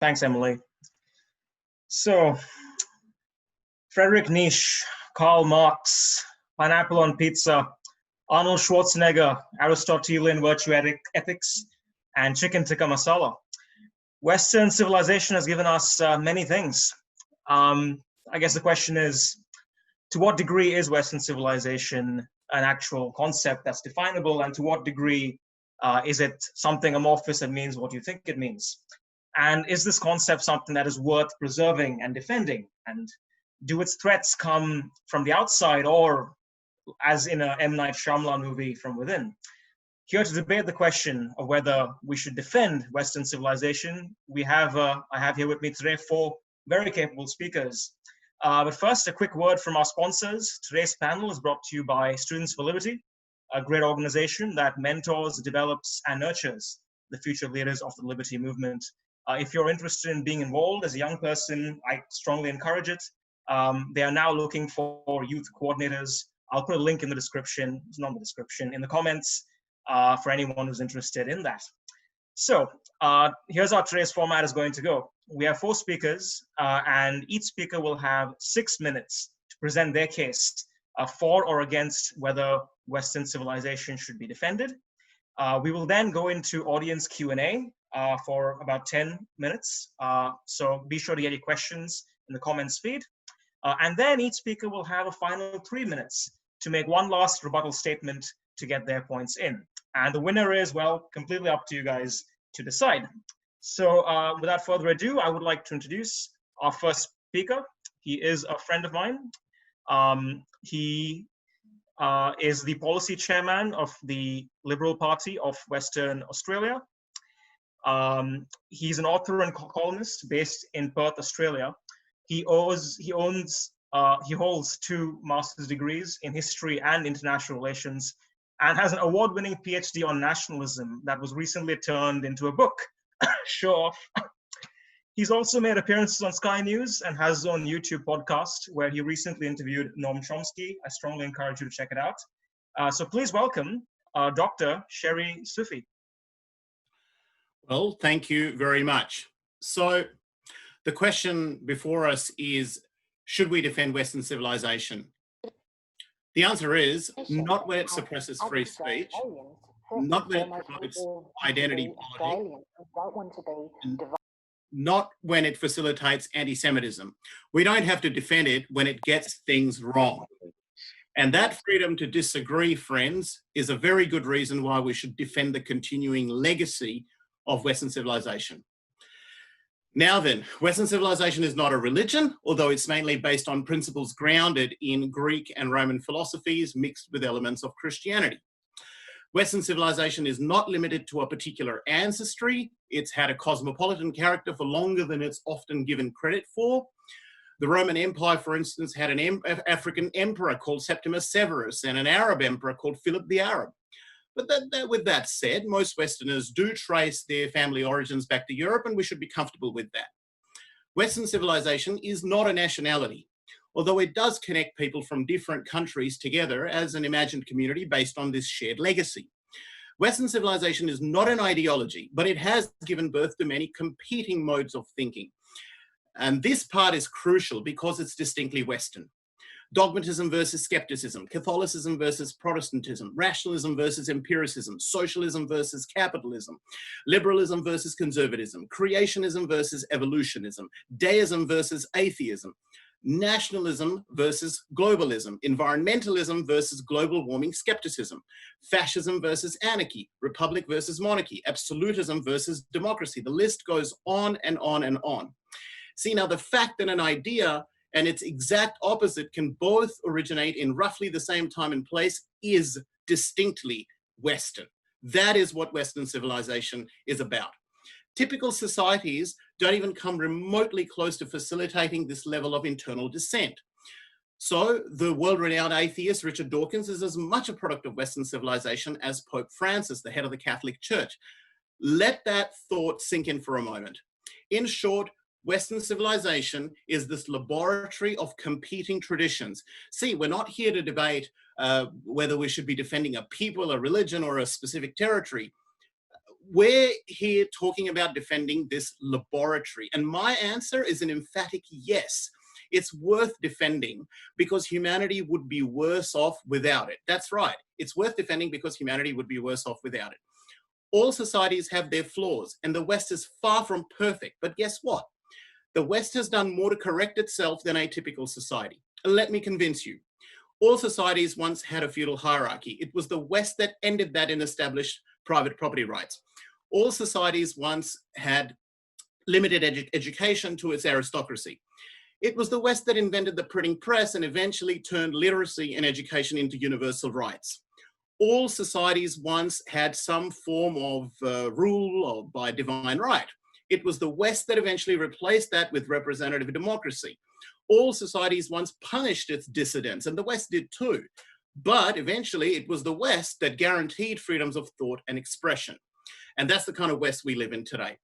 Thanks, Emily. So, Friedrich Nietzsche, Karl Marx, pineapple on pizza, Arnold Schwarzenegger, Aristotelian virtue ethics, and chicken tikka masala. Western civilization has given us many things. I guess the question is, to what degree is Western civilization an actual concept that's definable, and to what degree is it something amorphous that means what you think it means? And is this concept something that is worth preserving and defending? And do its threats come from the outside, or, as in a M. Night Shyamalan movie, from within? Here to debate the question of whether we should defend Western civilization, I have here with me today 4 very capable speakers. But first, a quick word from our sponsors. Today's panel is brought to you by Students for Liberty, a great organization that mentors, develops, and nurtures the future leaders of the liberty movement. If you're interested in being involved as a young person, I strongly encourage it. They are now looking for youth coordinators. I'll put a link in the description, it's not in the description, in the comments for anyone who's interested in that. So here's how today's format is going to go. We have 4 speakers, and each speaker will have 6 minutes to present their case for or against whether Western civilization should be defended. We will then go into audience Q&A for about 10 minutes. So be sure to get your questions in the comments feed. And then each speaker will have a final 3 minutes to make one last rebuttal statement to get their points in. And the winner is, well, completely up to you guys to decide. So without further ado, I would like to introduce our first speaker. He is a friend of mine. He is the policy chairman of the Liberal Party of Western Australia. He's an author and columnist based in Perth, Australia. He holds 2 master's degrees in history and international relations, and has an award-winning PhD on nationalism that was recently turned into a book. Show off. He's also made appearances on Sky News and has his own YouTube podcast where he recently interviewed Noam Chomsky. I strongly encourage you to check it out. So please welcome Dr. Sherry Sufi. Well, thank you very much. So the question before us is, should we defend Western civilization? The answer is not when it suppresses free speech, not when it promotes identity politics, and not when it facilitates anti-Semitism. We don't have to defend it when it gets things wrong. And that freedom to disagree, friends, is a very good reason why we should defend the continuing legacy of Western civilization. Now then, Western civilization is not a religion, although it's mainly based on principles grounded in Greek and Roman philosophies mixed with elements of Christianity. Western civilization is not limited to a particular ancestry. It's had a cosmopolitan character for longer than it's often given credit for. The Roman Empire, for instance, had an African emperor called Septimus Severus and an Arab emperor called Philip the Arab. But with that said, most Westerners do trace their family origins back to Europe, and we should be comfortable with that. Western civilization is not a nationality, although it does connect people from different countries together as an imagined community based on this shared legacy. Western civilization is not an ideology, but it has given birth to many competing modes of thinking. And this part is crucial because it's distinctly Western. Dogmatism versus skepticism, Catholicism versus Protestantism, rationalism versus empiricism, socialism versus capitalism, liberalism versus conservatism, creationism versus evolutionism, deism versus atheism, nationalism versus globalism, environmentalism versus global warming skepticism, fascism versus anarchy, republic versus monarchy, absolutism versus democracy. The list goes on and on and on. See, now the fact that an idea and its exact opposite can both originate in roughly the same time and place is distinctly Western. That is what Western civilization is about. Typical societies don't even come remotely close to facilitating this level of internal dissent. So the world-renowned atheist Richard Dawkins is as much a product of Western civilization as Pope Francis, the head of the Catholic Church. Let that thought sink in for a moment. In short, Western civilization is this laboratory of competing traditions. See, we're not here to debate whether we should be defending a people, a religion, or a specific territory. we're here talking about defending this laboratory. And my answer is an emphatic yes. It's worth defending because humanity would be worse off without it. That's right. It's worth defending because humanity would be worse off without it. All societies have their flaws, and the West is far from perfect. But guess what? The West has done more to correct itself than a typical society. Let me convince you. All societies once had a feudal hierarchy. It was the West that ended that and established private property rights. All societies once had limited education to its aristocracy. It was the West that invented the printing press and eventually turned literacy and education into universal rights. All societies once had some form of rule or by divine right. It was the West that eventually replaced that with representative democracy. All societies once punished its dissidents, and the West did too. But eventually it was the West that guaranteed freedoms of thought and expression. And that's the kind of West we live in today.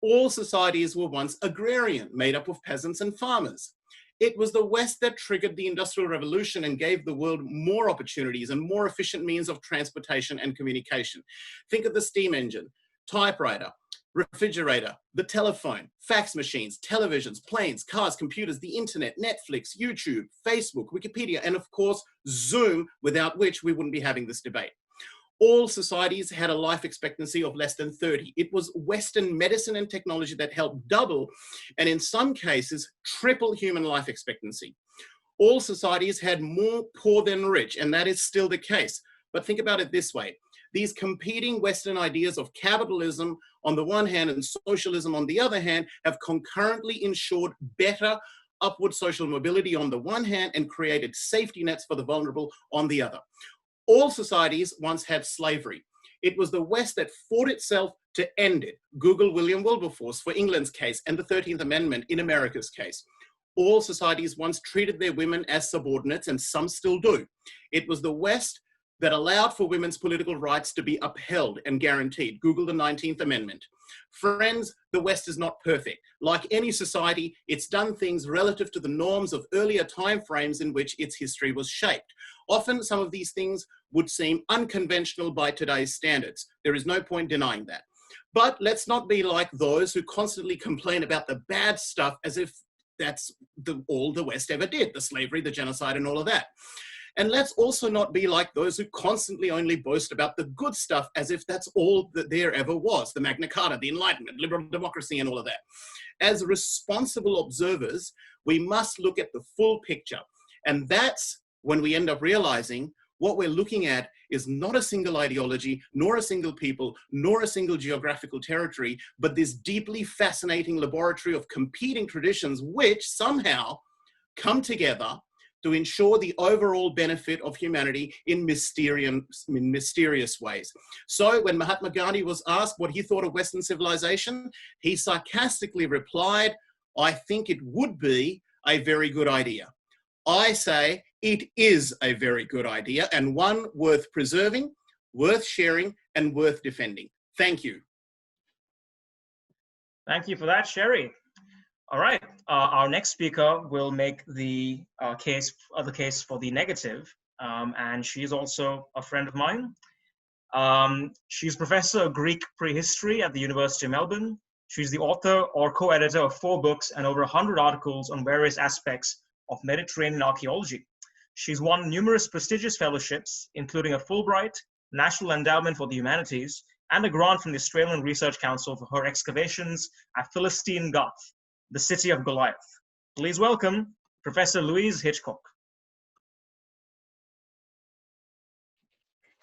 All societies were once agrarian, made up of peasants and farmers. It was the West that triggered the Industrial Revolution and gave the world more opportunities and more efficient means of transportation and communication. Think of the steam engine, typewriter, refrigerator, the telephone, fax machines, televisions, planes, cars, computers, the internet, Netflix, YouTube, Facebook, Wikipedia, and of course, Zoom, without which we wouldn't be having this debate. All societies had a life expectancy of less than 30. It was Western medicine and technology that helped double, and in some cases, triple human life expectancy. All societies had more poor than rich, and that is still the case. But think about it this way. These competing Western ideas of capitalism on the one hand and socialism on the other hand have concurrently ensured better upward social mobility on the one hand and created safety nets for the vulnerable on the other. All societies once had slavery. It was the West that fought itself to end it. Google William Wilberforce for England's case and the 13th Amendment in America's case. All societies once treated their women as subordinates, and some still do. It was the West that allowed for women's political rights to be upheld and guaranteed. Google the 19th Amendment. Friends, the West is not perfect. Like any society, it's done things relative to the norms of earlier timeframes in which its history was shaped. Often, some of these things would seem unconventional by today's standards. There is no point denying that. But let's not be like those who constantly complain about the bad stuff as if that's all the West ever did, the slavery, the genocide, and all of that. And let's also not be like those who constantly only boast about the good stuff as if that's all that there ever was, the Magna Carta, the Enlightenment, liberal democracy, and all of that. As responsible observers, we must look at the full picture. And that's when we end up realizing what we're looking at is not a single ideology, nor a single people, nor a single geographical territory, but this deeply fascinating laboratory of competing traditions which somehow come together to ensure the overall benefit of humanity in mysterious ways. So when Mahatma Gandhi was asked what he thought of Western civilization, he sarcastically replied, "I think it would be a very good idea." I say it is a very good idea and one worth preserving, worth sharing, and worth defending. Thank you. Thank you for that, Sherry. All right, our next speaker will make the case for the negative, and she's also a friend of mine. She's Professor of Greek Prehistory at the University of Melbourne. She's the author or co-editor of 4 books and over 100 articles on various aspects of Mediterranean archaeology. She's won numerous prestigious fellowships, including a Fulbright, National Endowment for the Humanities, and a grant from the Australian Research Council for her excavations at Philistine Gath, the city of Goliath. Please welcome Professor Louise Hitchcock.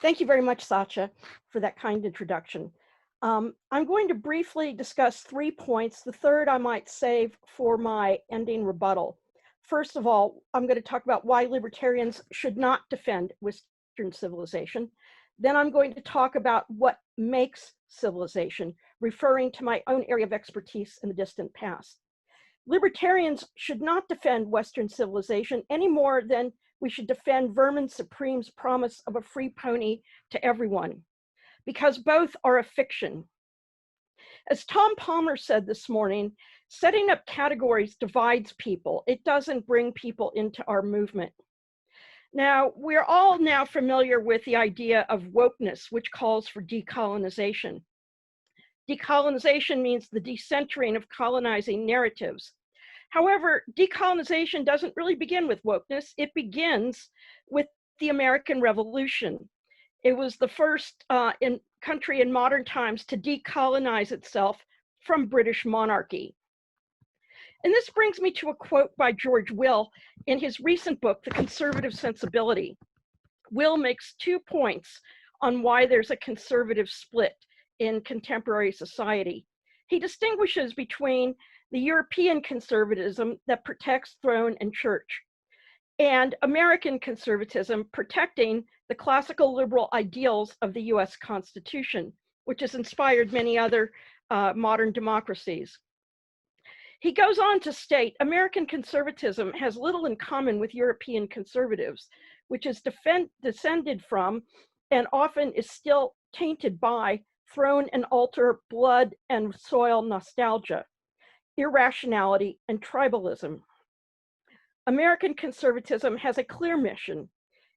Thank you very much, Satya, for that kind introduction. I'm going to briefly discuss 3 points. The third I might save for my ending rebuttal. First of all, I'm going to talk about why libertarians should not defend Western civilization. Then I'm going to talk about what makes civilization, referring to my own area of expertise in the distant past. Libertarians should not defend Western civilization any more than we should defend Vermin Supreme's promise of a free pony to everyone, because both are a fiction. As Tom Palmer said this morning, setting up categories divides people. It doesn't bring people into our movement. Now, we're all now familiar with the idea of wokeness, which calls for decolonization. Decolonization means the decentering of colonizing narratives. However, decolonization doesn't really begin with wokeness. It begins with the American Revolution. It was the first country in modern times to decolonize itself from British monarchy. And this brings me to a quote by George Will in his recent book, The Conservative Sensibility. Will makes 2 points on why there's a conservative split in contemporary society. He distinguishes between the European conservatism that protects throne and church and American conservatism protecting the classical liberal ideals of the US Constitution, which has inspired many other modern democracies. He goes on to state, American conservatism has little in common with European conservatives, which is descended from and often is still tainted by throne and altar, blood and soil nostalgia, irrationality, and tribalism. American conservatism has a clear mission.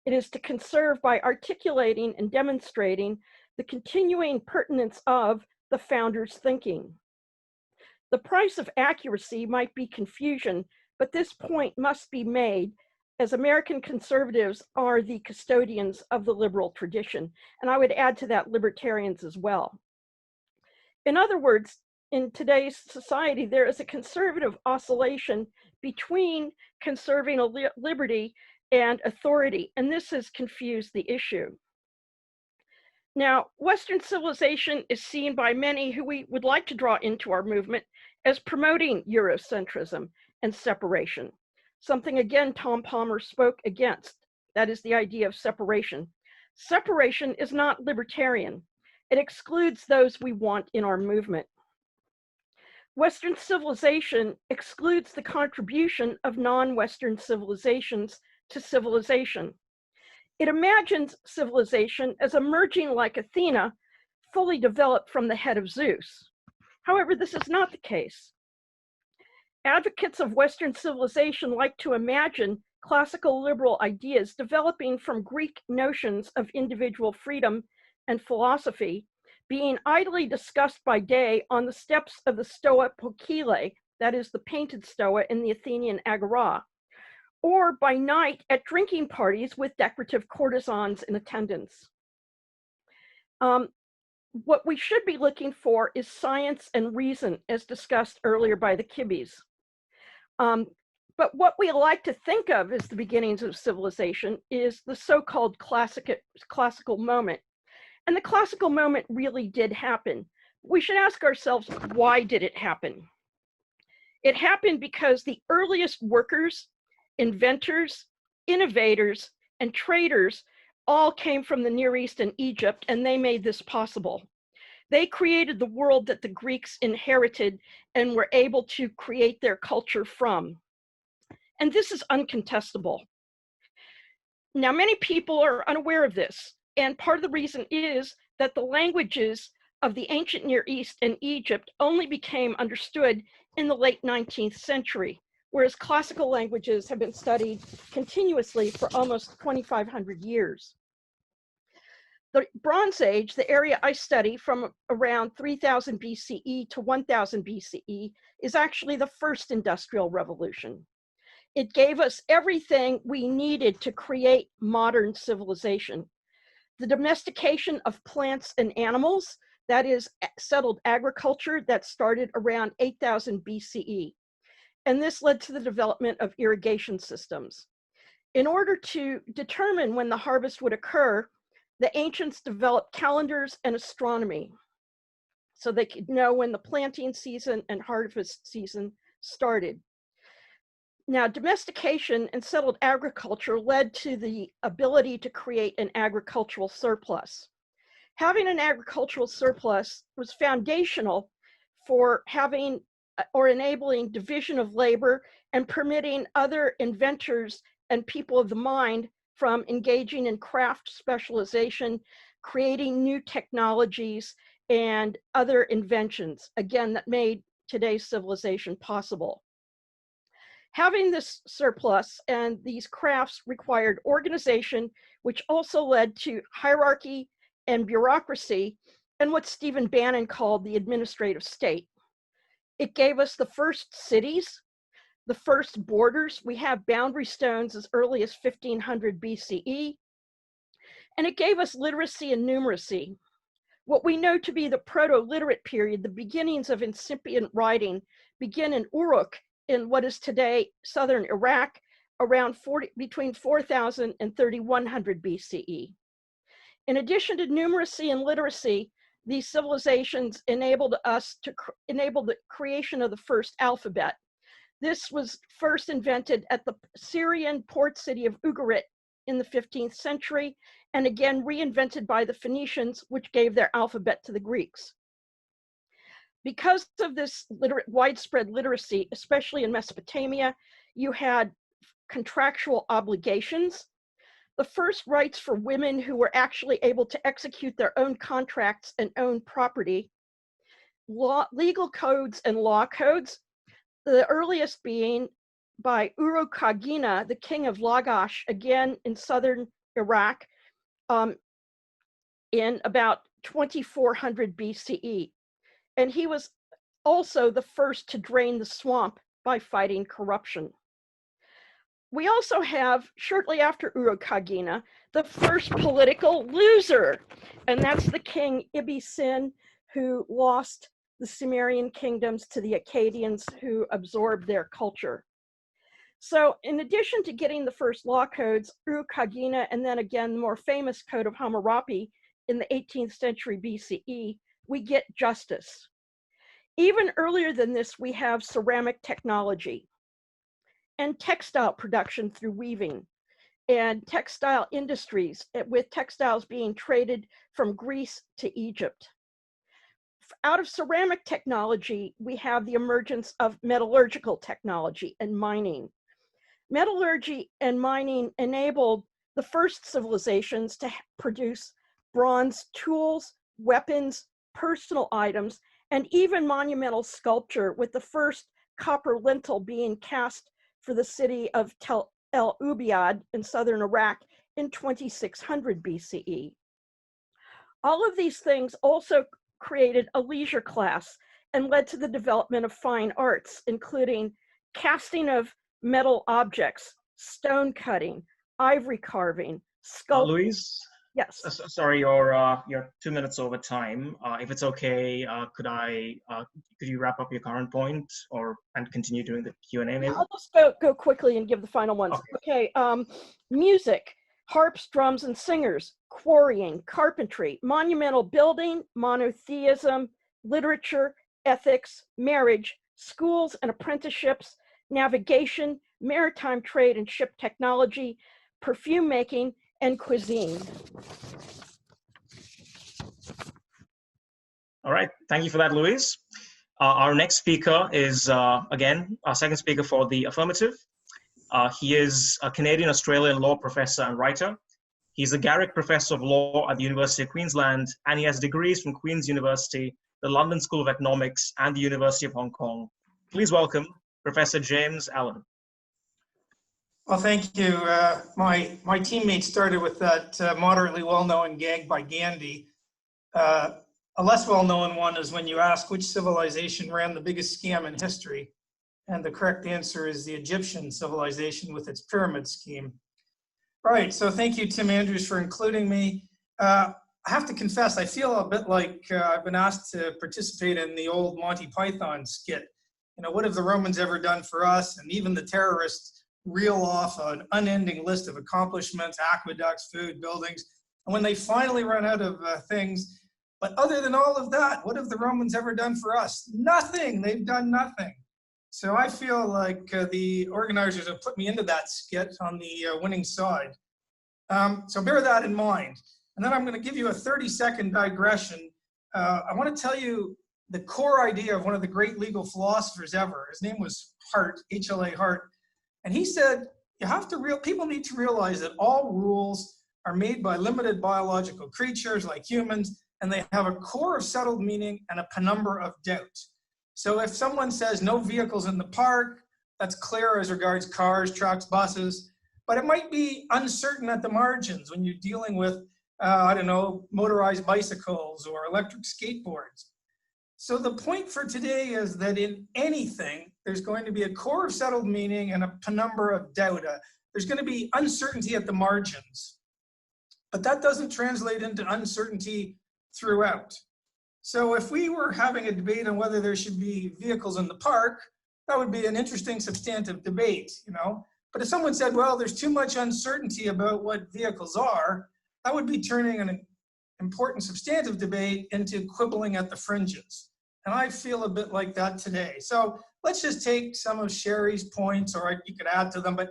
It is to conserve by articulating and demonstrating the continuing pertinence of the founders' thinking. The price of accuracy might be confusion, but this point must be made as American conservatives are the custodians of the liberal tradition. And I would add to that libertarians as well. In other words, in today's society, there is a conservative oscillation between conserving a liberty and authority, and this has confused the issue. Now, Western civilization is seen by many who we would like to draw into our movement as promoting Eurocentrism and separation, something again Tom Palmer spoke against. That is the idea of separation. Separation is not libertarian. It excludes those we want in our movement. Western civilization excludes the contribution of non-Western civilizations to civilization. It imagines civilization as emerging like Athena, fully developed from the head of Zeus. However, this is not the case. Advocates of Western civilization like to imagine classical liberal ideas developing from Greek notions of individual freedom and philosophy being idly discussed by day on the steps of the Stoa Poikile, that is the painted Stoa in the Athenian Agora, or by night at drinking parties with decorative courtesans in attendance. What we should be looking for is science and reason, as discussed earlier by the Kibbies. But what we like to think of as the beginnings of civilization is the so-called classical moment. And the classical moment really did happen. We should ask ourselves, why did it happen? It happened because the earliest workers, inventors, innovators, and traders all came from the Near East and Egypt, and they made this possible. They created the world that the Greeks inherited and were able to create their culture from. And this is uncontestable. Now, many people are unaware of this, and part of the reason is that the languages of the ancient Near East and Egypt only became understood in the late 19th century, whereas classical languages have been studied continuously for almost 2,500 years. The Bronze Age, the area I study from around 3000 BCE to 1000 BCE, is actually the first industrial revolution. It gave us everything we needed to create modern civilization. The domestication of plants and animals, that is settled agriculture, that started around 8000 BCE. And this led to the development of irrigation systems. In order to determine when the harvest would occur, the ancients developed calendars and astronomy so they could know when the planting season and harvest season started. Now, domestication and settled agriculture led to the ability to create an agricultural surplus. Having an agricultural surplus was foundational for having or enabling division of labor and permitting other inventors and people of the mind from engaging in craft specialization, creating new technologies and other inventions, again, that made today's civilization possible. Having this surplus and these crafts required organization, which also led to hierarchy and bureaucracy, and what Stephen Bannon called the administrative state. It gave us the first cities, the first borders. We have boundary stones as early as 1500 BCE. And it gave us literacy and numeracy. What we know to be the proto-literate period, the beginnings of incipient writing, begin in Uruk in what is today southern Iraq, around between 4000 and 3100 BCE. In addition to numeracy and literacy, these civilizations enabled us to enable the creation of the first alphabet. This was first invented at the Syrian port city of Ugarit in the 15th century, and again reinvented by the Phoenicians, which gave their alphabet to the Greeks. Because of this widespread literacy, especially in Mesopotamia, you had contractual obligations. The first rights for women who were actually able to execute their own contracts and own property. Legal codes and law codes, the earliest being by Uruk-Kagina, the king of Lagash, again in southern Iraq, in about 2400 BCE. And he was also the first to drain the swamp by fighting corruption. We also have, shortly after Uruk-Kagina, the first political loser, and that's the king Ibbi-Sin, who lost the Sumerian kingdoms to the Akkadians, who absorbed their culture. So in addition to getting the first law codes, Uruk-Kagina, and then again, the more famous Code of Hammurabi in the 18th century BCE, we get justice. Even earlier than this, we have ceramic technology and textile production through weaving, and textile industries, with textiles being traded from Greece to Egypt. Out of ceramic technology, we have the emergence of metallurgical technology and mining. Metallurgy and mining enabled the first civilizations to produce bronze tools, weapons, personal items, and even monumental sculpture, with the first copper lintel being cast for the city of Tel El Ubaid in southern Iraq in 2600 BCE. All of these things also created a leisure class and led to the development of fine arts, including casting of metal objects, stone cutting, ivory carving, sculpting. Louise? Yes. Sorry, you're 2 minutes over time. If it's okay, could you wrap up your current point and continue doing the Q&A maybe? I'll just go quickly and give the final ones. Okay, music, harps, drums, and singers, quarrying, carpentry, monumental building, monotheism, literature, ethics, marriage, schools and apprenticeships, navigation, maritime trade and ship technology, perfume making, and cuisine. All right, thank you for that, Louise. Our next speaker is, again, our second speaker for the affirmative. He is a Canadian-Australian law professor and writer. He's a Garrick Professor of Law at the University of Queensland, and he has degrees from Queen's University, the London School of Economics, and the University of Hong Kong. Please welcome Professor James Allen. Well, thank you. My teammates started with that moderately well-known gag by Gandhi. A less well-known one is when you ask which civilization ran the biggest scam in history, and the correct answer is the Egyptian civilization with its pyramid scheme. All right, so thank you, Tim Andrews, for including me. I have to confess, I feel a bit like I've been asked to participate in the old Monty Python skit. You know, what have the Romans ever done for us? And even the terrorists reel off an unending list of accomplishments, aqueducts, food, buildings. And when they finally run out of things, but other than all of that, what have the Romans ever done for us? Nothing. They've done nothing. So I feel like the organizers have put me into that skit on the winning side. So bear that in mind. And then I'm going to give you a 30-second digression. I want to tell you the core idea of one of the great legal philosophers ever. His name was Hart, H.L.A. Hart. And he said, people need to realize that all rules are made by limited biological creatures like humans, and they have a core of settled meaning and a penumbra of doubt. So if someone says no vehicles in the park, that's clear as regards cars, trucks, buses, but it might be uncertain at the margins when you're dealing with I don't know, motorized bicycles or electric skateboards. So the point for today is that in anything, there's going to be a core of settled meaning and a penumbra of doubt. There's going to be uncertainty at the margins, but that doesn't translate into uncertainty throughout. So if we were having a debate on whether there should be vehicles in the park, that would be an interesting substantive debate, you know. But if someone said, well, there's too much uncertainty about what vehicles are, that would be turning an important substantive debate into quibbling at the fringes. And I feel a bit like that today. So let's just take some of Sherry's points, or you could add to them, but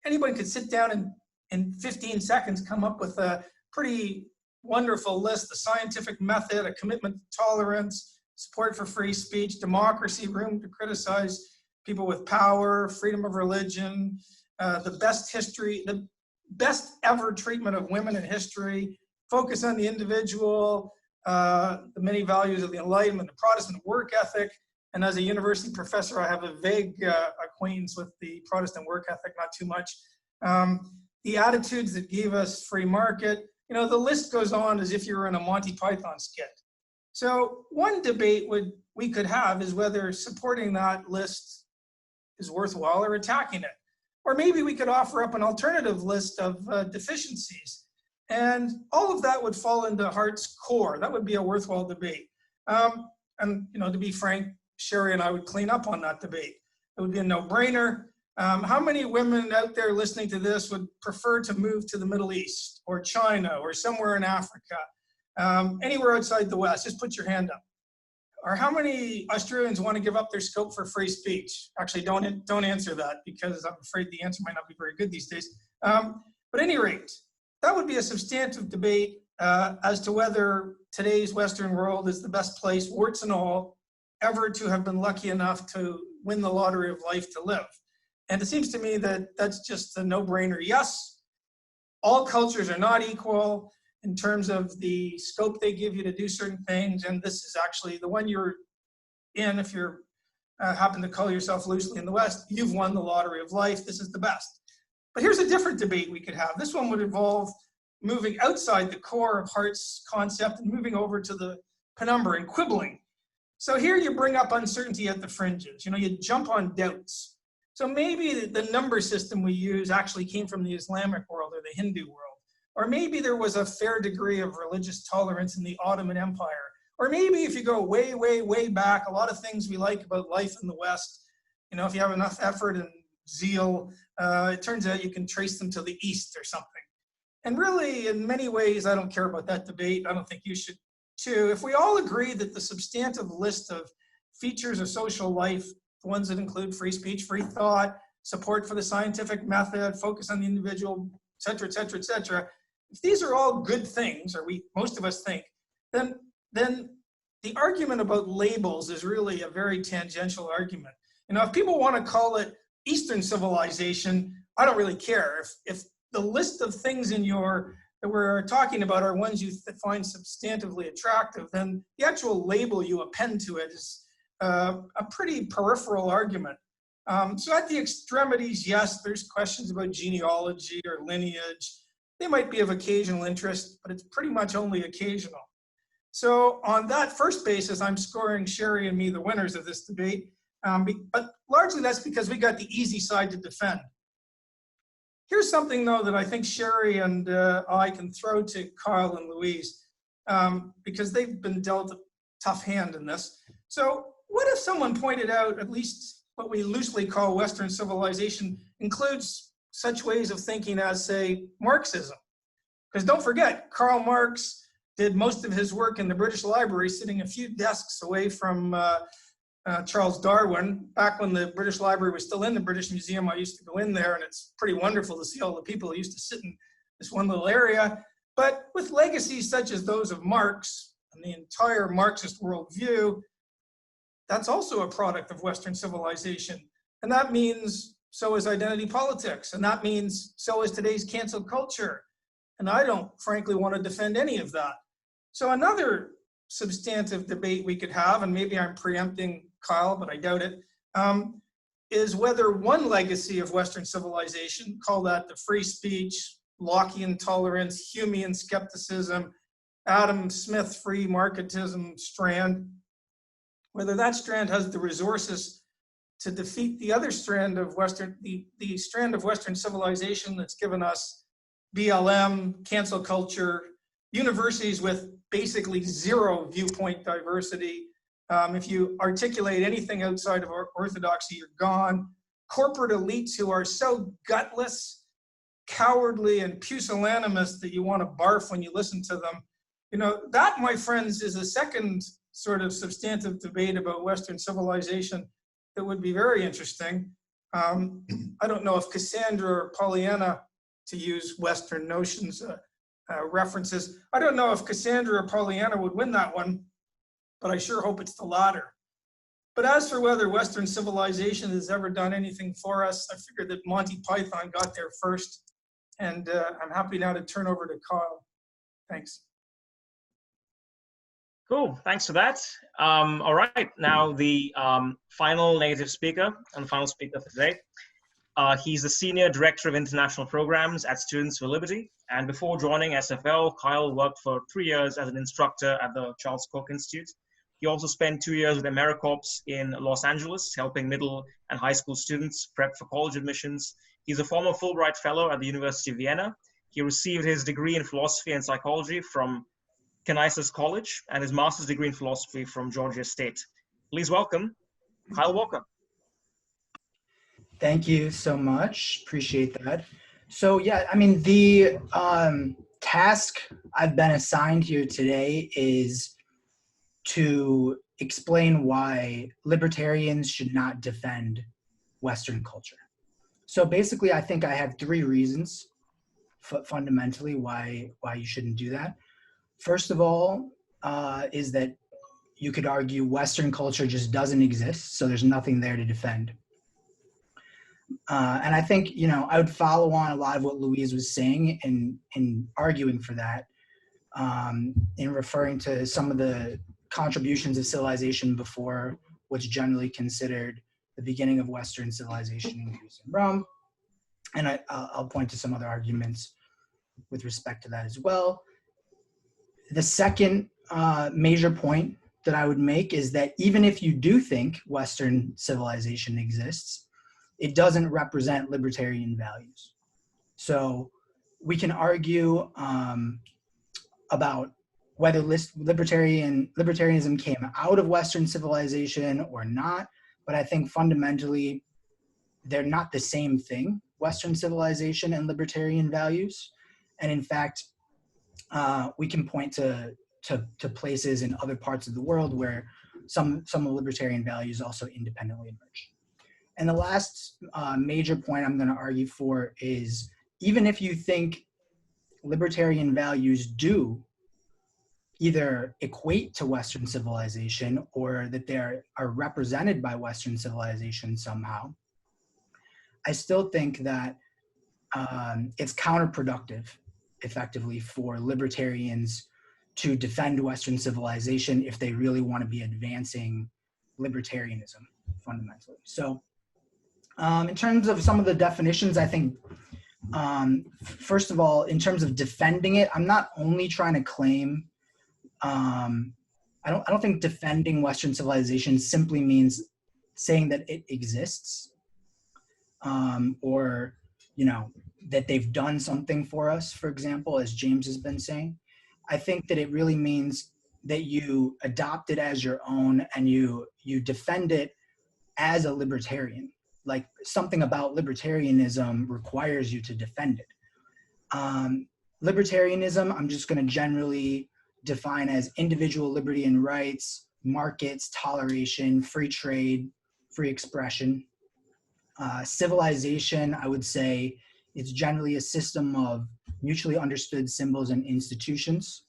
anybody could sit down and in 15 seconds come up with a pretty wonderful list: the scientific method, a commitment to tolerance, support for free speech, democracy, room to criticize people with power, freedom of religion, the best history, the best ever treatment of women in history, focus on the individual, the many values of the Enlightenment, the Protestant work ethic. And as a university professor, I have a vague acquaintance with the Protestant work ethic, not too much. The attitudes that gave us free market. You know, the list goes on as if you were in a Monty Python skit. So one debate we could have is whether supporting that list is worthwhile or attacking it. Or maybe we could offer up an alternative list of deficiencies. And all of that would fall into Hart's core. That would be a worthwhile debate. And you know, to be frank, Sherry and I would clean up on that debate. It would be a no-brainer. How many women out there listening to this would prefer to move to the Middle East or China or somewhere in Africa, anywhere outside the West? Just put your hand up. Or how many Australians want to give up their scope for free speech? Actually, don't answer that, because I'm afraid the answer might not be very good these days. But at any rate, that would be a substantive debate as to whether today's Western world is the best place, warts and all, ever to have been lucky enough to win the lottery of life to live. And it seems to me that that's just a no-brainer. Yes, all cultures are not equal in terms of the scope they give you to do certain things. And this is actually the one you're in. If you're happen to call yourself loosely in the West, you've won the lottery of life. This is the best. But here's a different debate we could have. This one would involve moving outside the core of Hart's concept and moving over to the penumbra and quibbling. So here you bring up uncertainty at the fringes. You know, you jump on doubts. So maybe the number system we use actually came from the Islamic world or the Hindu world. Or maybe there was a fair degree of religious tolerance in the Ottoman Empire. Or maybe if you go way, way, way back, a lot of things we like about life in the West, you know, if you have enough effort and zeal, it turns out you can trace them to the East or something. And really, in many ways, I don't care about that debate. I don't think you should too. If we all agree that the substantive list of features of social life, the ones that include free speech, free thought, support for the scientific method, focus on the individual, et cetera, et cetera, et cetera, if these are all good things, or most of us think, then the argument about labels is really a very tangential argument. You know, if people want to call it Eastern civilization, I don't really care. If the list of things that we're talking about are ones you find substantively attractive, then the actual label you append to it is a pretty peripheral argument. So at the extremities, yes, there's questions about genealogy or lineage. They might be of occasional interest, but it's pretty much only occasional. So on that first basis, I'm scoring Sherry and me the winners of this debate. But largely that's because we got the easy side to defend. Here's something, though, that I think Sherry and I can throw to Kyle and Louise, because they've been dealt a tough hand in this. So what if someone pointed out at least what we loosely call Western civilization includes such ways of thinking as, say, Marxism? Because don't forget, Karl Marx did most of his work in the British Library, sitting a few desks away from Charles Darwin. Back when the British Library was still in the British Museum, I used to go in there, and it's pretty wonderful to see all the people who used to sit in this one little area. But with legacies such as those of Marx and the entire Marxist worldview, that's also a product of Western civilization. And that means so is identity politics. And that means so is today's cancel culture. And I don't, frankly, want to defend any of that. So another substantive debate we could have, and maybe I'm preempting Kyle, but I doubt it, is whether one legacy of Western civilization, call that the free speech, Lockean tolerance, Humean skepticism, Adam Smith free marketism strand, whether that strand has the resources to defeat the other strand of Western, the strand of Western civilization that's given us BLM, cancel culture, universities with basically zero viewpoint diversity. If you articulate anything outside of orthodoxy, you're gone. Corporate elites who are so gutless, cowardly, and pusillanimous that you want to barf when you listen to them. You know, that, my friends, is a second sort of substantive debate about Western civilization that would be very interesting. I don't know if Cassandra or Pollyanna, to use Western notions, references, I don't know if Cassandra or Pollyanna would win that one, but I sure hope it's the latter. But as for whether Western civilization has ever done anything for us, I figured that Monty Python got there first. And I'm happy now to turn over to Kyle. Thanks. Cool, thanks for that. All right, now the final native speaker and the final speaker for today. He's the Senior Director of International Programs at Students for Liberty. And before joining SFL, Kyle worked for 3 years as an instructor at the Charles Koch Institute. He also spent 2 years with AmeriCorps in Los Angeles, helping middle and high school students prep for college admissions. He's a former Fulbright Fellow at the University of Vienna. He received his degree in philosophy and psychology from Canisius College and his master's degree in philosophy from Georgia State. Please welcome Kyle Walker. Thank you so much. Appreciate that. So yeah, I mean, the task I've been assigned here today is to explain why libertarians should not defend Western culture. So basically, I think I have 3 reasons fundamentally why you shouldn't do that. First of all, is that you could argue Western culture just doesn't exist, so there's nothing there to defend. And I think, you know, I would follow on a lot of what Louise was saying in arguing for that, in referring to some of the contributions of civilization before what's generally considered the beginning of Western civilization in Greece and Rome. And I'll point to some other arguments with respect to that as well. The second major point that I would make is that even if you do think Western civilization exists, it doesn't represent libertarian values. So we can argue about whether libertarianism came out of Western civilization or not, but I think fundamentally they're not the same thing, Western civilization and libertarian values. And in fact, we can point to places in other parts of the world where some of the libertarian values also independently emerge. And the last major point I'm going to argue for is, even if you think libertarian values do either equate to Western civilization or that they are represented by Western civilization somehow, I still think that it's counterproductive, effectively, for libertarians to defend Western civilization if they really want to be advancing libertarianism fundamentally. So in terms of some of the definitions, I think, first of all, in terms of defending it, I'm not only trying to claim, I don't think defending Western civilization simply means saying that it exists, or, you know, that they've done something for us, for example, as James has been saying. I think that it really means that you adopt it as your own and you defend it as a libertarian. Like, something about libertarianism requires you to defend it. Libertarianism, I'm just going to generally define as individual liberty and rights, markets, toleration, free trade, free expression. Civilization, I would say, it's generally a system of mutually understood symbols and institutions.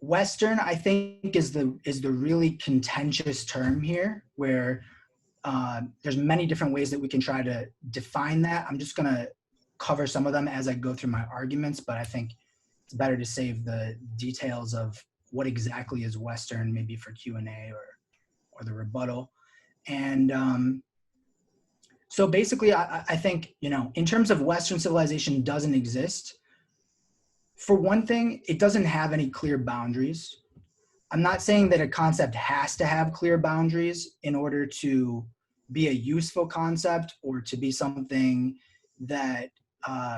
Western, I think, is the really contentious term here, where there's many different ways that we can try to define that. I'm just going to cover some of them as I go through my arguments, but I think it's better to save the details of what exactly is Western, maybe for Q&A or the rebuttal. And So basically, I think, you know, in terms of Western civilization doesn't exist, for one thing, it doesn't have any clear boundaries. I'm not saying that a concept has to have clear boundaries in order to be a useful concept or to be something that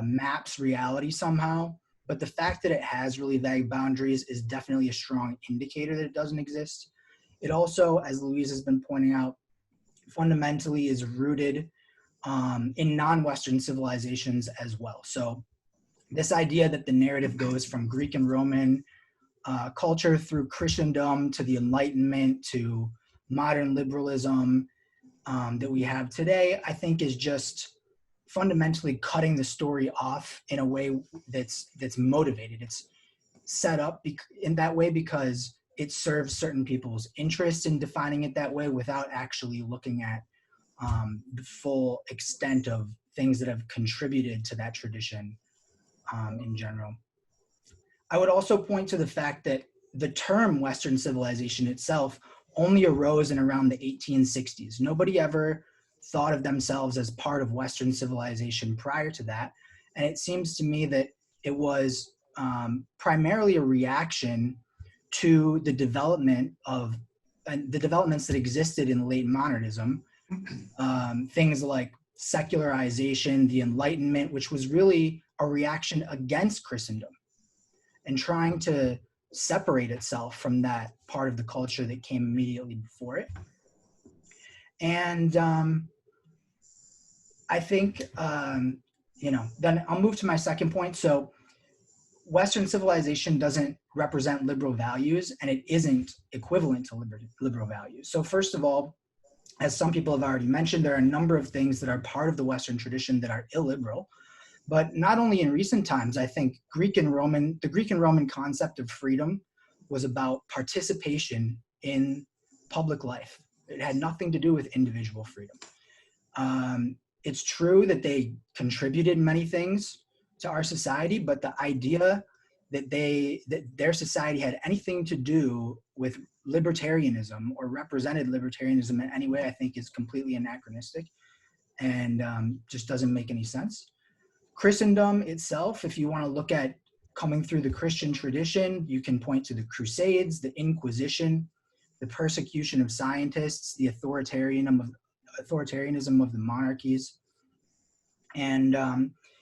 maps reality somehow. But the fact that it has really vague boundaries is definitely a strong indicator that it doesn't exist. It also, as Louise has been pointing out, fundamentally is rooted in non-Western civilizations as well. So this idea that the narrative goes from Greek and Roman culture through Christendom to the Enlightenment to modern liberalism that we have today, I think is just fundamentally cutting the story off in a way that's motivated. It's set up in that way because it serves certain people's interests in defining it that way without actually looking at the full extent of things that have contributed to that tradition in general. I would also point to the fact that the term Western civilization itself only arose in around the 1860s. Nobody ever thought of themselves as part of Western civilization prior to that. And it seems to me that it was primarily a reaction to the development of the developments that existed in late modernism, things like secularization, the Enlightenment, which was really a reaction against Christendom and trying to separate itself from that part of the culture that came immediately before it. And I think, you know, then I'll move to my second point. So Western civilization doesn't represent liberal values, and it isn't equivalent to liberal values. So first of all, as some people have already mentioned, there are a number of things that are part of the Western tradition that are illiberal. But not only in recent times, I think the Greek and Roman concept of freedom was about participation in public life. It had nothing to do with individual freedom. It's true that they contributed many things to our society, but the idea that their society had anything to do with libertarianism or represented libertarianism in any way, I think is completely anachronistic and just doesn't make any sense. Christendom itself, if you want to look at coming through the Christian tradition, you can point to the Crusades, the Inquisition, the persecution of scientists, the authoritarianism of the monarchies. And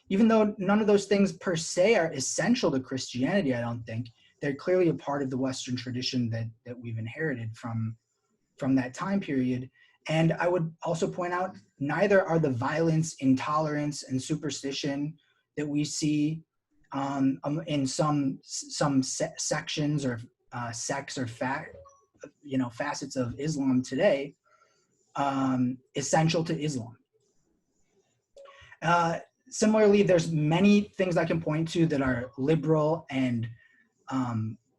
even though none of those things per se are essential to Christianity, I don't think, they're clearly a part of the Western tradition that we've inherited from that time period. And I would also point out, neither are the violence, intolerance, and superstition that we see in some sections or sects or facets of Islam today essential to Islam. Similarly, there's many things I can point to that are liberal and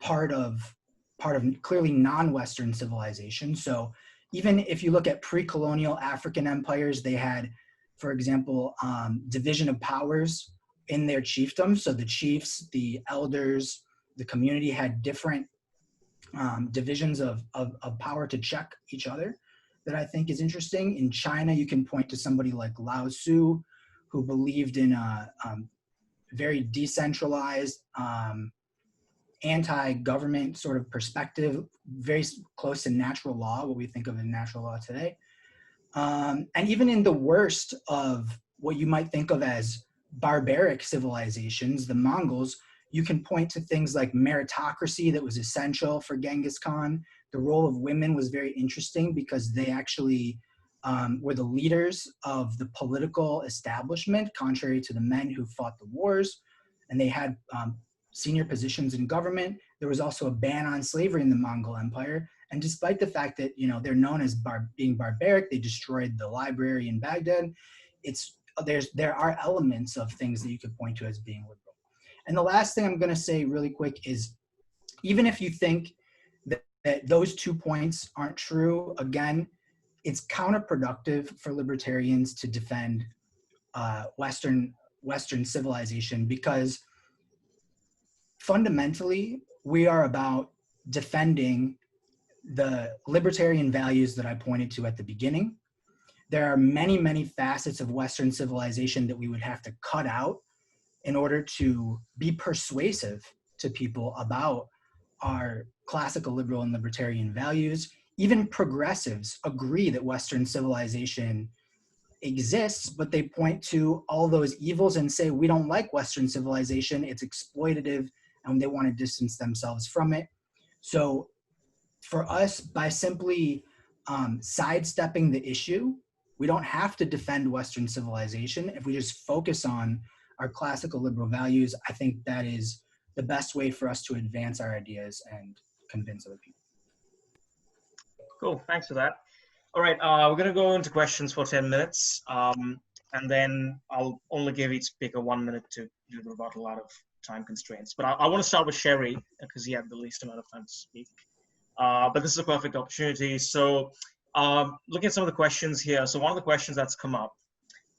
part of clearly non-Western civilization. So even if you look at pre-colonial African empires, they had, for example, division of powers in their chiefdom. So the chiefs, the elders, the community had different divisions of power to check each other that I think is interesting. In China, you can point to somebody like Lao Tzu, who believed in a very decentralized, anti-government sort of perspective, very close to natural law, what we think of in natural law today. And even in the worst of what you might think of as barbaric civilizations, the Mongols, you can point to things like meritocracy that was essential for Genghis Khan. The role of women was very interesting because they actually were the leaders of the political establishment, contrary to the men who fought the wars, and they had senior positions in government. There was also a ban on slavery in the Mongol Empire. And despite the fact that, you know, they're known as being barbaric, they destroyed the library in Baghdad. There are elements of things that you could point to as being liberal. And the last thing I'm going to say really quick is, even if you think that those 2 points aren't true, again, it's counterproductive for libertarians to defend Western civilization, because fundamentally we are about defending the libertarian values that I pointed to at the beginning, there are many, many facets of Western civilization that we would have to cut out in order to be persuasive to people about our classical liberal and libertarian values. Even progressives agree that Western civilization exists, but they point to all those evils and say, we don't like Western civilization, it's exploitative, and they want to distance themselves from it. So for us, by simply sidestepping the issue, we don't have to defend Western civilization. If we just focus on our classical liberal values, I think that is the best way for us to advance our ideas and convince other people. Cool, thanks for that. All right, we're going to go into questions for 10 minutes, and then I'll only give each speaker 1 minute to do the rebuttal out of time constraints. But I want to start with Sherry, because he had the least amount of time to speak. But this is a perfect opportunity. So looking at some of the questions here, so one of the questions that's come up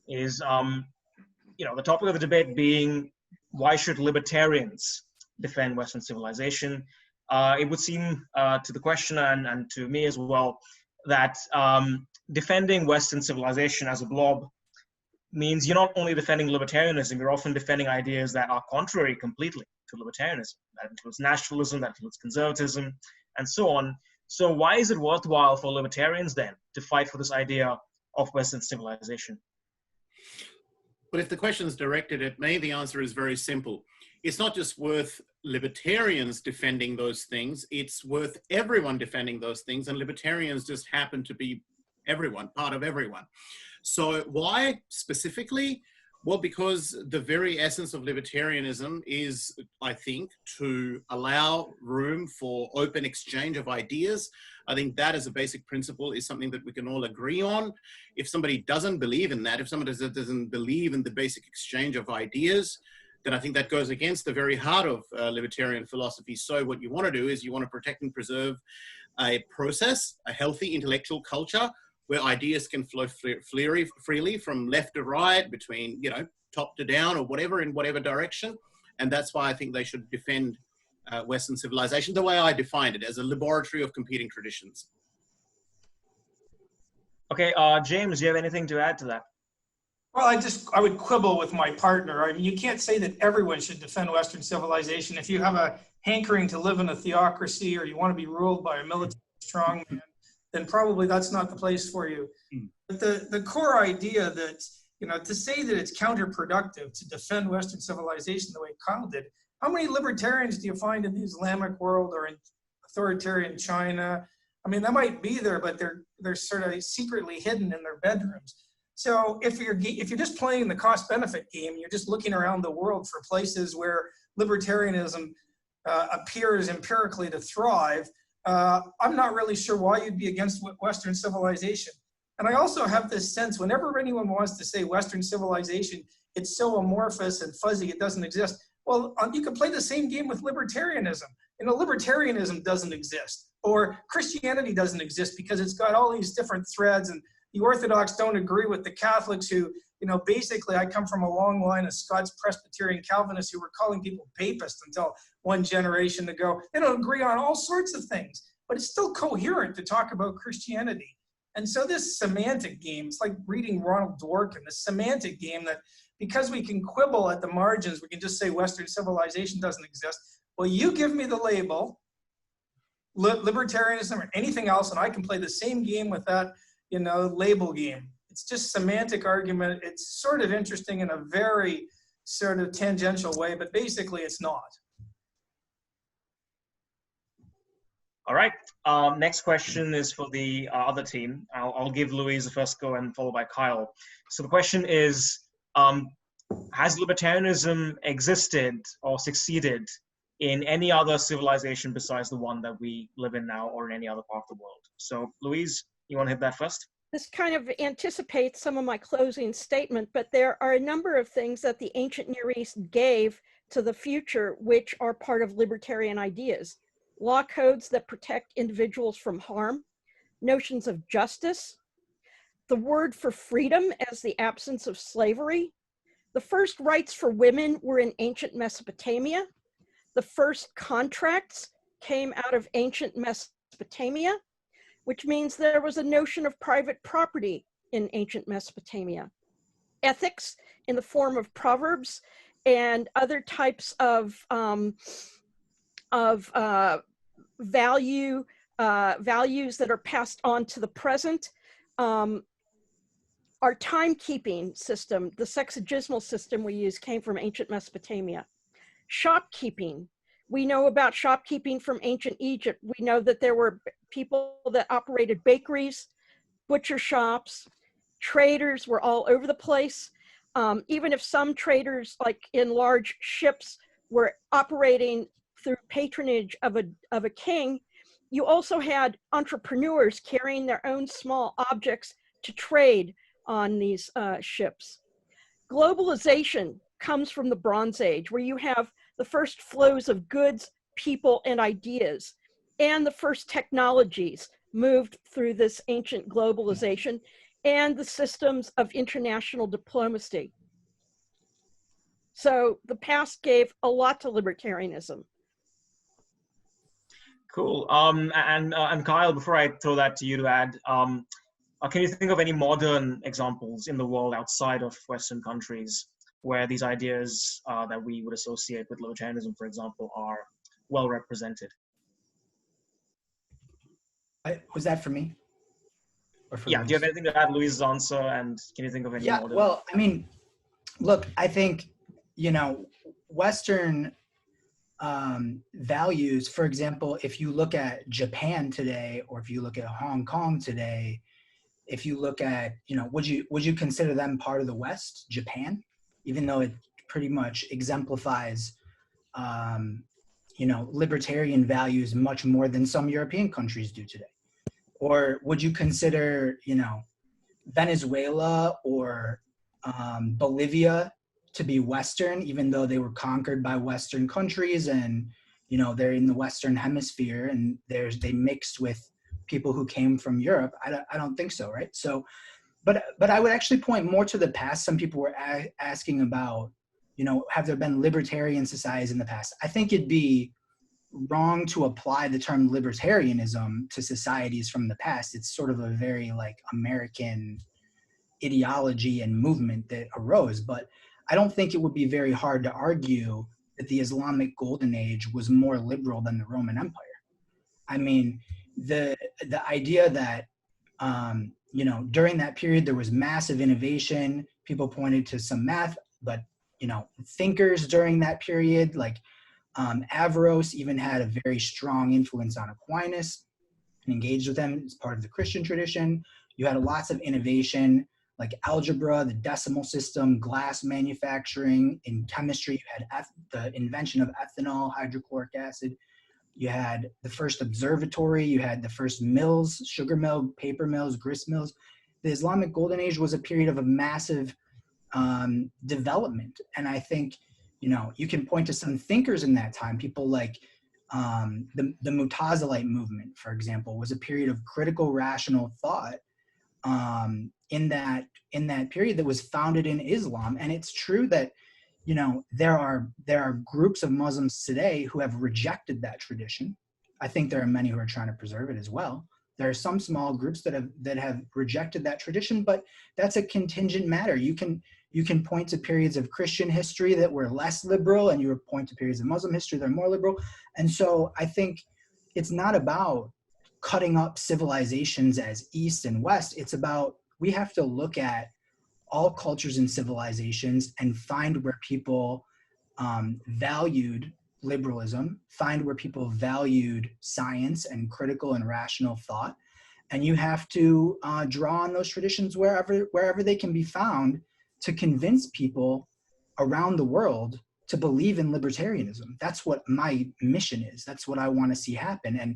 is, the topic of the debate being, why should libertarians defend Western civilization? It would seem to the questioner and to me as well, that defending Western civilization as a blob means you're not only defending libertarianism, you're often defending ideas that are contrary completely to libertarianism. That includes nationalism, that includes conservatism, and so on. So why is it worthwhile for libertarians then to fight for this idea of Western civilization? But if the question is directed at me, the answer is very simple. It's not just worth libertarians defending those things, it's worth everyone defending those things, and libertarians just happen to be everyone, part of everyone. So why specifically? Well, because the very essence of libertarianism is, I think, to allow room for open exchange of ideas. I think that as a basic principle is something that we can all agree on. If somebody doesn't believe in that, if somebody doesn't believe in the basic exchange of ideas, then I think that goes against the very heart of libertarian philosophy. So what you want to do is you want to protect and preserve a process, a healthy intellectual culture where ideas can flow freely from left to right, between, top to down or whatever, in whatever direction. And that's why I think they should defend Western civilization the way I defined it, as a laboratory of competing traditions. Okay, James, do you have anything to add to that? Well, I would quibble with my partner. I mean, you can't say that everyone should defend Western civilization. If you have a hankering to live in a theocracy or you want to be ruled by a military strongman, then probably that's not the place for you. But the core idea that, to say that it's counterproductive to defend Western civilization the way Kyle did, how many libertarians do you find in the Islamic world or in authoritarian China? I mean, that might be there, but they're sort of secretly hidden in their bedrooms. So if you're just playing the cost-benefit game, you're just looking around the world for places where libertarianism appears empirically to thrive, I'm not really sure why you'd be against Western civilization. And I also have this sense, whenever anyone wants to say Western civilization, it's so amorphous and fuzzy, it doesn't exist. Well, you can play the same game with libertarianism. Libertarianism doesn't exist, or Christianity doesn't exist because it's got all these different threads, and the Orthodox don't agree with the Catholics who, basically I come from a long line of Scots Presbyterian Calvinists who were calling people papists until one generation ago. They don't agree on all sorts of things, but it's still coherent to talk about Christianity. And so this semantic game, it's like reading Ronald Dworkin, the semantic game that because we can quibble at the margins, we can just say Western civilization doesn't exist. Well, you give me the label, libertarianism or anything else, and I can play the same game with that, label game. It's just semantic argument. It's sort of interesting in a very sort of tangential way, but basically it's not. All right. Next question is for the other team. I'll give Louise the first go and followed by Kyle. So the question is, has libertarianism existed or succeeded in any other civilization besides the one that we live in now or in any other part of the world? So Louise, you want to hit that first? This kind of anticipates some of my closing statement, but there are a number of things that the ancient Near East gave to the future, which are part of libertarian ideas. Law codes that protect individuals from harm, notions of justice, the word for freedom as the absence of slavery. The first rights for women were in ancient Mesopotamia. The first contracts came out of ancient Mesopotamia, which means there was a notion of private property in ancient Mesopotamia. Ethics in the form of proverbs and other types of values that are passed on to the present. Our timekeeping system, the sexagismal system we use, came from ancient Mesopotamia. Shopkeeping. We know about shopkeeping from ancient Egypt. We know that there were people that operated bakeries, butcher shops, traders were all over the place. Even if some traders, like in large ships, were operating through patronage of a king, you also had entrepreneurs carrying their own small objects to trade on these ships. Globalization comes from the Bronze Age, where you have the first flows of goods, people, and ideas, and the first technologies moved through this ancient globalization and the systems of international diplomacy. So the past gave a lot to libertarianism. Cool. And Kyle, before I throw that to you to add, can you think of any modern examples in the world outside of Western countries where these ideas that we would associate with libertarianism, for example, are well represented? Was that for me? Or for Yeah, Louise? do you have anything to add Louise's answer, and can you think of any modern? Well, I mean, look, I think, Western values, for example, if you look at Japan today, or if you look at Hong Kong today, if you look at, would you consider them part of the West, Japan, even though it pretty much exemplifies, libertarian values much more than some European countries do today? Or would you consider, Venezuela or Bolivia to be Western, even though they were conquered by Western countries and, they're in the Western hemisphere and they mixed with people who came from Europe? I don't think so, right? So, but I would actually point more to the past. Some people were asking about, have there been libertarian societies in the past? I think it'd be wrong to apply the term libertarianism to societies from the past. It's sort of a very American ideology and movement that arose, but I don't think it would be very hard to argue that the Islamic Golden Age was more liberal than the Roman Empire. I mean, the idea that, during that period, there was massive innovation. People pointed to some math, but, thinkers during that period, like Averroes, even had a very strong influence on Aquinas and engaged with them as part of the Christian tradition. You had lots of innovation, like algebra, the decimal system, glass manufacturing. In chemistry, you had the invention of ethanol, hydrochloric acid. You had the first observatory. You had the first mills, sugar mill, paper mills, grist mills. The Islamic Golden Age was a period of a massive development. And I think, you can point to some thinkers in that time. People like the Mutazilite movement, for example, was a period of critical, rational thought in that period that was founded in Islam. And it's true that, there are groups of Muslims today who have rejected that tradition. I think there are many who are trying to preserve it as well. There are some small groups that have rejected that tradition, but that's a contingent matter. You can point to periods of Christian history that were less liberal, and you point to periods of Muslim history that are more liberal. And so I think it's not about cutting up civilizations as East and West. It's about, we have to look at all cultures and civilizations and find where people valued liberalism, find where people valued science and critical and rational thought. And you have to draw on those traditions wherever they can be found to convince people around the world to believe in libertarianism. That's what my mission is. That's what I want to see happen. And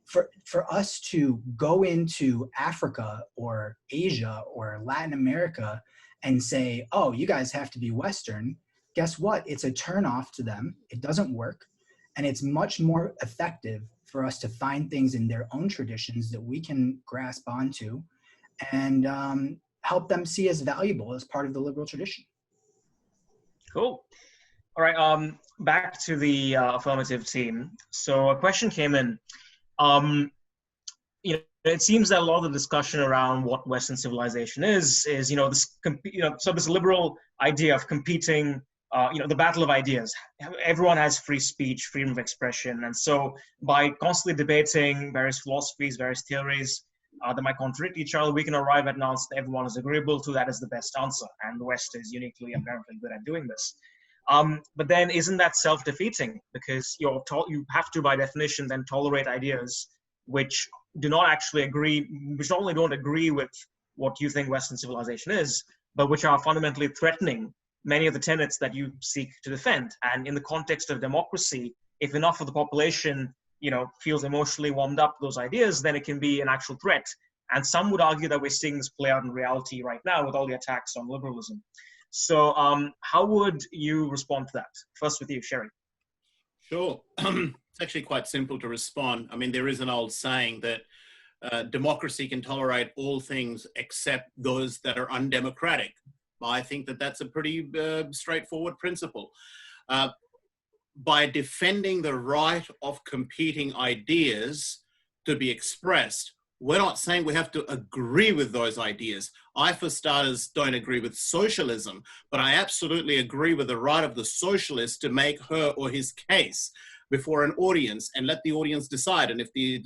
for us to go into Africa or Asia or Latin America and say, oh, you guys have to be Western, guess what? It's a turnoff to them. It doesn't work. And it's much more effective for us to find things in their own traditions that we can grasp onto and help them see as valuable as part of the liberal tradition. Cool. All right, back to the affirmative team. So a question came in. It seems that a lot of the discussion around what Western civilization is this liberal idea of competing, the battle of ideas. Everyone has free speech, freedom of expression, and so by constantly debating various philosophies, various theories that might contradict each other, we can arrive at an answer that everyone is agreeable to. That is the best answer, and the West is uniquely apparently good at doing this. But then, isn't that self-defeating? Because you have to, by definition, then tolerate ideas which do not actually agree, which not only don't agree with what you think Western civilization is, but which are fundamentally threatening many of the tenets that you seek to defend. And in the context of democracy, if enough of the population, feels emotionally warmed up to those ideas, then it can be an actual threat. And some would argue that we're seeing this play out in reality right now with all the attacks on liberalism. So how would you respond to that? First with you, Sherry. Sure. It's actually quite simple to respond. I mean, there is an old saying that democracy can tolerate all things except those that are undemocratic. I think that that's a pretty straightforward principle. By defending the right of competing ideas to be expressed, we're not saying we have to agree with those ideas. I, for starters, don't agree with socialism, but I absolutely agree with the right of the socialist to make her or his case before an audience and let the audience decide. And if the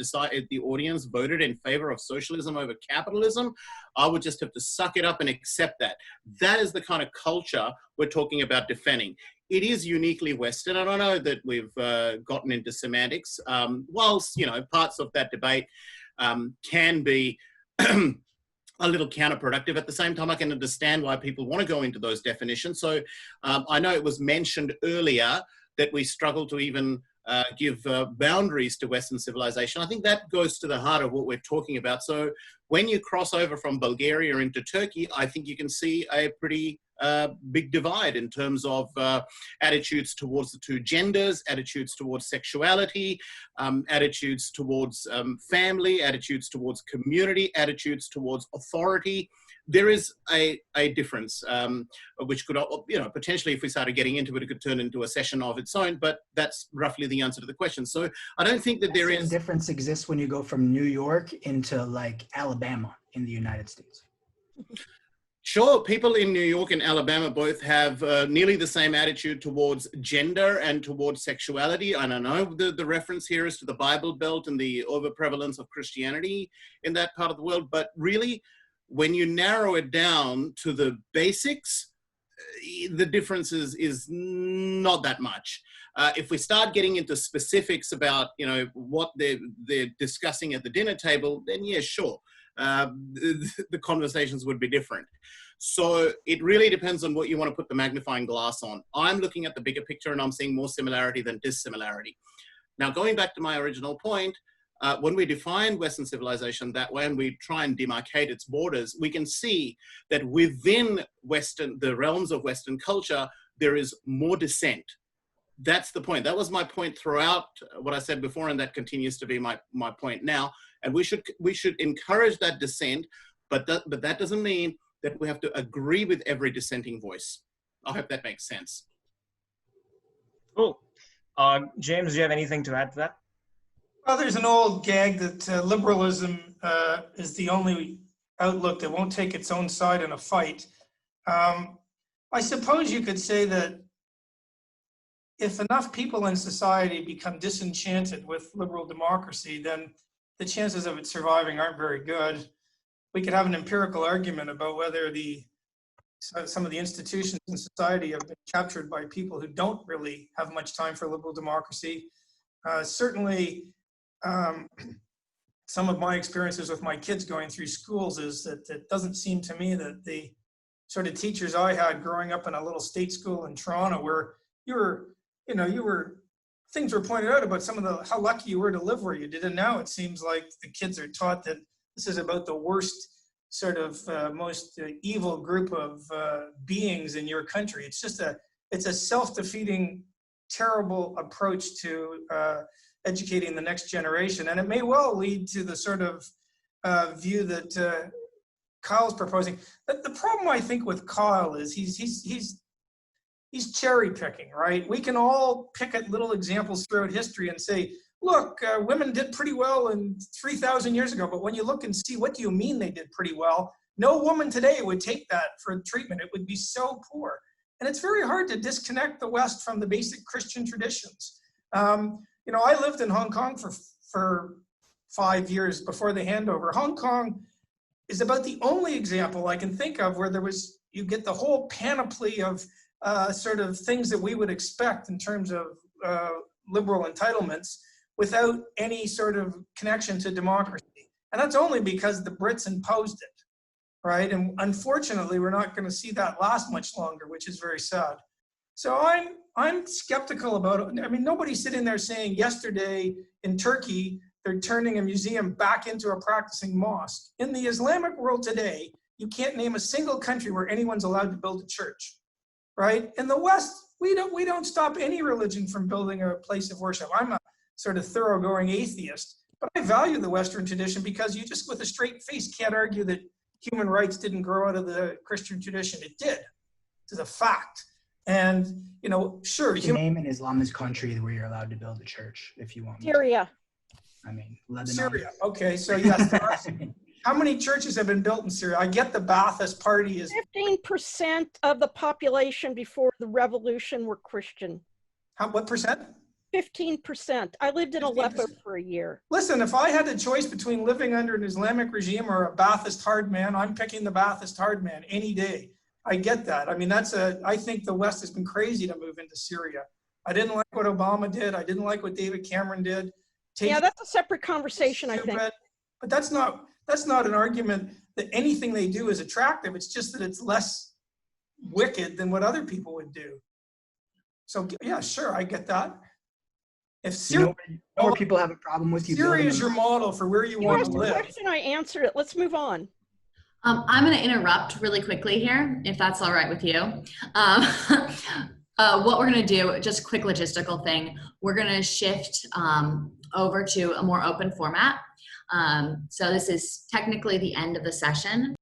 audience voted in favor of socialism over capitalism, I would just have to suck it up and accept that. That is the kind of culture we're talking about defending. It is uniquely Western, and I know that we've gotten into semantics. Whilst, parts of that debate can be a little counterproductive. At the same time, I can understand why people want to go into those definitions. So I know it was mentioned earlier that we struggle to even give boundaries to Western civilization. I think that goes to the heart of what we're talking about. So when you cross over from Bulgaria into Turkey, I think you can see a pretty big divide in terms of attitudes towards the two genders, attitudes towards sexuality, attitudes towards family, attitudes towards community, attitudes towards authority. There is a difference, which could, potentially, if we started getting into it, it could turn into a session of its own, but that's roughly the answer to the question. So I don't think that there is... difference exists when you go from New York into like Alabama in the United States. Sure, people in New York and Alabama both have nearly the same attitude towards gender and towards sexuality. And I know the reference here is to the Bible Belt and the overprevalence of Christianity in that part of the world. But really, when you narrow it down to the basics, the difference is not that much. If we start getting into specifics about, what they're discussing at the dinner table, then yeah, sure. The conversations would be different. So it really depends on what you want to put the magnifying glass on. I'm looking at the bigger picture and I'm seeing more similarity than dissimilarity. Now, going back to my original point, when we define Western civilization that way and we try and demarcate its borders, we can see that within the realms of Western culture, there is more dissent. That's the point. That was my point throughout what I said before, and that continues to be my point now. And we should encourage that dissent, but that doesn't mean that we have to agree with every dissenting voice. I hope that makes sense. Cool. James, do you have anything to add to that? Well, there's an old gag that liberalism is the only outlook that won't take its own side in a fight. I suppose you could say that if enough people in society become disenchanted with liberal democracy, then the chances of it surviving aren't very good. We could have an empirical argument about whether some of the institutions in society have been captured by people who don't really have much time for liberal democracy. Certainly, some of my experiences with my kids going through schools is that it doesn't seem to me that the sort of teachers I had growing up in a little state school in Toronto, where things were pointed out about how lucky you were to live where you did, and now it seems like the kids are taught that this is about the worst sort of most evil group of beings in your country. It's a self-defeating, terrible approach to educating the next generation, and it may well lead to the sort of view that Kyle's proposing. But the problem I think with Kyle is he's cherry picking, right? We can all pick at little examples throughout history and say, look, women did pretty well in 3,000 years ago, but when you look and see, what do you mean they did pretty well? No woman today would take that for treatment. It would be so poor. And it's very hard to disconnect the West from the basic Christian traditions. You know, I lived in Hong Kong for 5 years before the handover. Hong Kong is about the only example I can think of where you get the whole panoply of sort of things that we would expect in terms of liberal entitlements without any sort of connection to democracy. And that's only because the Brits imposed it, right? And unfortunately, we're not going to see that last much longer, which is very sad. So I'm skeptical about it. I mean, nobody's sitting there saying yesterday in Turkey, they're turning a museum back into a practicing mosque. In the Islamic world today, you can't name a single country where anyone's allowed to build a church, right? In the West, we don't stop any religion from building a place of worship. I'm a sort of thoroughgoing atheist, but I value the Western tradition because you just with a straight face can't argue that human rights didn't grow out of the Christian tradition. It did. It's a fact. And, you know, sure. Name an Islamist country where you're allowed to build a church if you want. Syria. I mean, Lebanon. Syria. Okay, so yes. How many churches have been built in Syria? I get the Ba'athist Party is 15% of the population before the revolution were Christian. What percent? 15%. I lived in Aleppo for a year. Listen, if I had a choice between living under an Islamic regime or a Ba'athist hard man, I'm picking the Ba'athist hard man any day. I get that. I mean, I think the West has been crazy to move into Syria. I didn't like what Obama did. I didn't like what David Cameron did. Yeah, that's a separate conversation, I think. But that's not an argument that anything they do is attractive. It's just that it's less wicked than what other people would do. So yeah, sure, I get that. If Syria, more people have a problem with you. Syria is your model for where you want to live. Question, I answered it. Let's move on. I'm going to interrupt really quickly here, if that's all right with you. What we're going to do, just a quick logistical thing, we're going to shift over to a more open format. So this is technically the end of the session.